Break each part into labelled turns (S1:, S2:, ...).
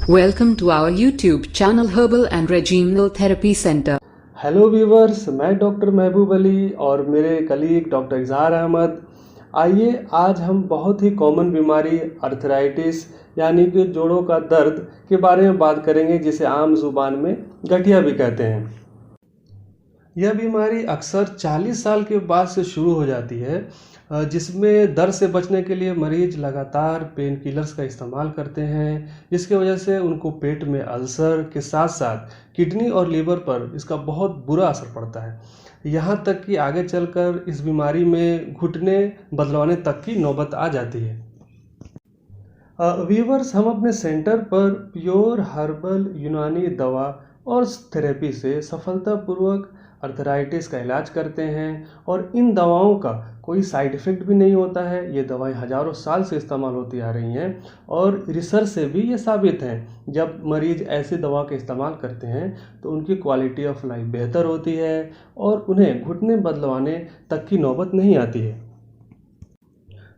S1: Welcome to our YouTube channel Herbal and Regimenal Therapy Center.
S2: Hello viewers, मैं doctor महबूब अली और मेरे colleague doctor इजहार अहमद। आइए आज हम बहुत ही कॉमन बीमारी अर्थराइटिस यानी कि जोड़ों का दर्द के बारे में बात करेंगे, जिसे आम जुबान में गठिया भी कहते हैं। यह बीमारी अक्सर 40 साल के बाद से शुरू हो जाती है, जिसमें दर्द से बचने के लिए मरीज लगातार पेन किलर्स का इस्तेमाल करते हैं, जिसकी वजह से उनको पेट में अल्सर के साथ साथ किडनी और लीवर पर इसका बहुत बुरा असर पड़ता है। यहाँ तक कि आगे चलकर इस बीमारी में घुटने बदलवाने तक की नौबत आ जाती है। व्यूवर्स, हम अपने सेंटर पर प्योर हर्बल यूनानी दवा और थेरेपी से सफलतापूर्वक अर्थराइटिस का इलाज करते हैं और इन दवाओं का कोई साइड इफ़ेक्ट भी नहीं होता है। ये दवाएं हज़ारों साल से इस्तेमाल होती आ रही हैं और रिसर्च से भी ये साबित है, जब मरीज ऐसी दवा का इस्तेमाल करते हैं तो उनकी क्वालिटी ऑफ लाइफ बेहतर होती है और उन्हें घुटने बदलवाने तक की नौबत नहीं आती है।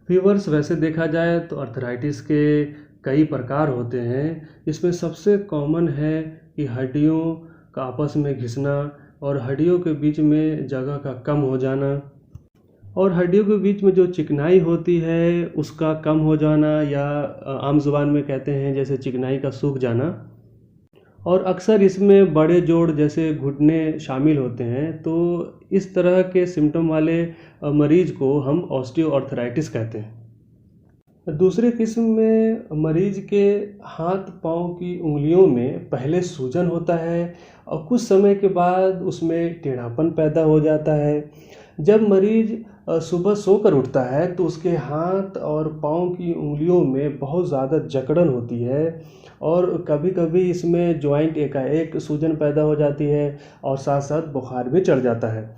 S2: व्यूवर्स, वैसे देखा जाए तो अर्थराइटिस के कई प्रकार होते हैं। इसमें सबसे कॉमन है कि हड्डियों का आपस में घिसना और हड्डियों के बीच में जगह का कम हो जाना और हड्डियों के बीच में जो चिकनाई होती है उसका कम हो जाना, या आम जुबान में कहते हैं जैसे चिकनाई का सूख जाना। और अक्सर इसमें बड़े जोड़ जैसे घुटने शामिल होते हैं। तो इस तरह के सिम्टम वाले मरीज को हम ऑस्टियोआर्थराइटिस कहते हैं। दूसरे किस्म में मरीज के हाथ पाँव की उंगलियों में पहले सूजन होता है और कुछ समय के बाद उसमें टेढ़ापन पैदा हो जाता है। जब मरीज सुबह सोकर उठता है तो उसके हाथ और पाँव की उंगलियों में बहुत ज़्यादा जकड़न होती है और कभी कभी इसमें जॉइंट एकाएक सूजन पैदा हो जाती है और साथ साथ बुखार भी चढ़ जाता है।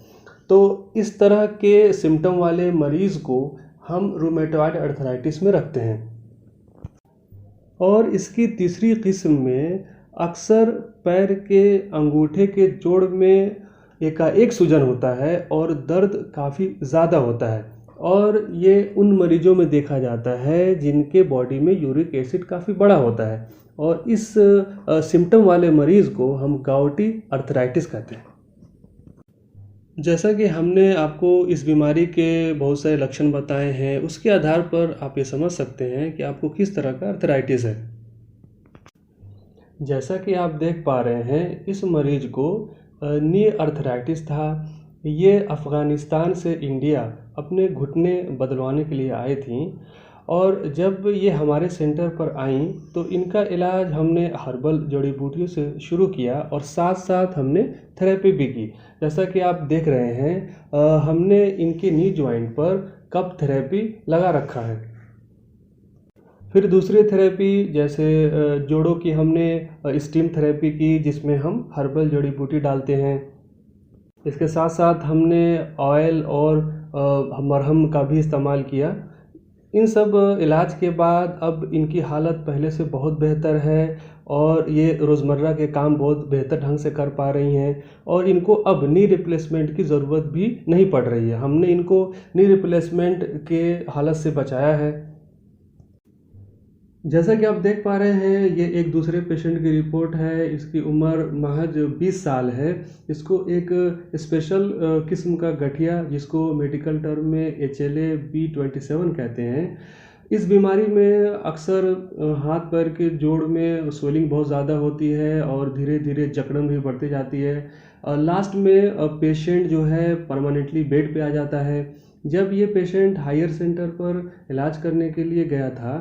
S2: तो इस तरह के सिम्टम वाले मरीज़ को हम रूमेटॉइड अर्थराइटिस में रखते हैं। और इसकी तीसरी किस्म में अक्सर पैर के अंगूठे के जोड़ में एकाएक सूजन होता है और दर्द काफ़ी ज़्यादा होता है, और ये उन मरीजों में देखा जाता है जिनके बॉडी में यूरिक एसिड काफ़ी बड़ा होता है, और इस सिम्टम वाले मरीज़ को हम गाउटी अर्थराइटिस कहते हैं। जैसा कि हमने आपको इस बीमारी के बहुत सारे लक्षण बताए हैं, उसके आधार पर आप ये समझ सकते हैं कि आपको किस तरह का अर्थराइटिस है। जैसा कि आप देख पा रहे हैं, इस मरीज को नी अर्थराइटिस था। ये अफ़गानिस्तान से इंडिया अपने घुटने बदलवाने के लिए आई थी, और जब ये हमारे सेंटर पर आईं तो इनका इलाज हमने हर्बल जड़ी बूटियों से शुरू किया और साथ साथ हमने थेरेपी भी की। जैसा कि आप देख रहे हैं, हमने इनके नी जॉइंट पर कप थेरेपी लगा रखा है। फिर दूसरी थेरेपी जैसे जोड़ों की हमने स्टीम थेरेपी की, जिसमें हम हर्बल जड़ी बूटी डालते हैं। इसके साथ साथ हमने ऑयल और मरहम का भी इस्तेमाल किया। इन सब इलाज के बाद अब इनकी हालत पहले से बहुत बेहतर है और ये रोज़मर्रा के काम बहुत बेहतर ढंग से कर पा रही हैं, और इनको अब नी रिप्लेसमेंट की ज़रूरत भी नहीं पड़ रही है। हमने इनको नी रिप्लेसमेंट के हालत से बचाया है। जैसा कि आप देख पा रहे हैं, ये एक दूसरे पेशेंट की रिपोर्ट है। इसकी उम्र महज 20 साल है। इसको एक स्पेशल किस्म का गठिया, जिसको मेडिकल टर्म में HLA-B27 कहते हैं, इस बीमारी में अक्सर हाथ पैर के जोड़ में स्वेलिंग बहुत ज़्यादा होती है और धीरे धीरे जकड़न भी बढ़ती जाती है। लास्ट में पेशेंट जो है परमानेंटली बेड पे आ जाता है। जब ये पेशेंट हायर सेंटर पर इलाज करने के लिए गया था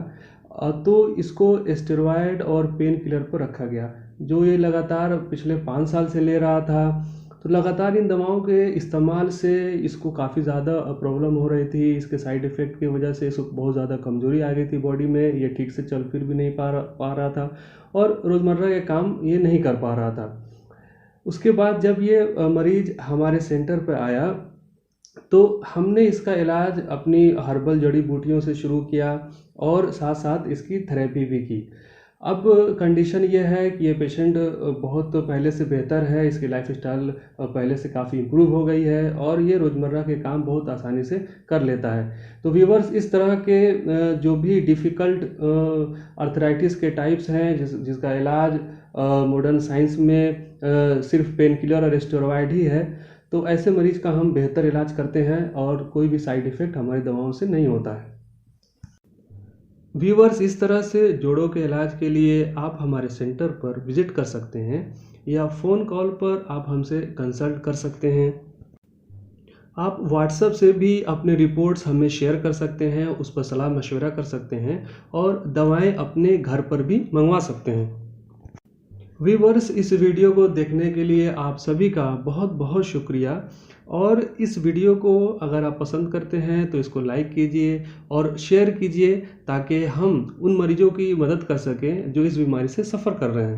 S2: तो इसको स्टेरॉयड और पेन किलर पर रखा गया, जो ये लगातार पिछले 5 साल से ले रहा था। तो लगातार इन दवाओं के इस्तेमाल से इसको काफ़ी ज़्यादा प्रॉब्लम हो रही थी। इसके साइड इफ़ेक्ट की वजह से इसको बहुत ज़्यादा कमज़ोरी आ गई थी बॉडी में। ये ठीक से चल फिर भी नहीं पा रहा था और रोज़मर्रा के काम ये नहीं कर पा रहा था। उसके बाद जब ये मरीज़ हमारे सेंटर पर आया तो हमने इसका इलाज अपनी हर्बल जड़ी बूटियों से शुरू किया और साथ साथ इसकी थेरेपी भी की। अब कंडीशन ये है कि ये पेशेंट बहुत पहले से बेहतर है, इसकी लाइफस्टाइल पहले से काफ़ी इम्प्रूव हो गई है और ये रोज़मर्रा के काम बहुत आसानी से कर लेता है। तो व्यूअर्स, इस तरह के जो भी डिफ़िकल्ट आर्थराइटिस के टाइप्स हैं जिसका इलाज मॉडर्न साइंस में सिर्फ पेन किलर और स्टेरॉयड ही है, तो ऐसे मरीज़ का हम बेहतर इलाज करते हैं और कोई भी साइड इफ़ेक्ट हमारी दवाओं से नहीं होता है। व्यूअर्स, इस तरह से जोड़ों के इलाज के लिए आप हमारे सेंटर पर विज़िट कर सकते हैं या फ़ोन कॉल पर आप हमसे कंसल्ट कर सकते हैं। आप व्हाट्सएप से भी अपने रिपोर्ट्स हमें शेयर कर सकते हैं, उस पर सलाह मशवरा कर सकते हैं और दवाएं अपने घर पर भी मंगवा सकते हैं। व्यूअर्स, इस वीडियो को देखने के लिए आप सभी का बहुत बहुत शुक्रिया और इस वीडियो को अगर आप पसंद करते हैं तो इसको लाइक कीजिए और शेयर कीजिए ताकि हम उन मरीजों की मदद कर सकें जो इस बीमारी से सफ़र कर रहे हैं।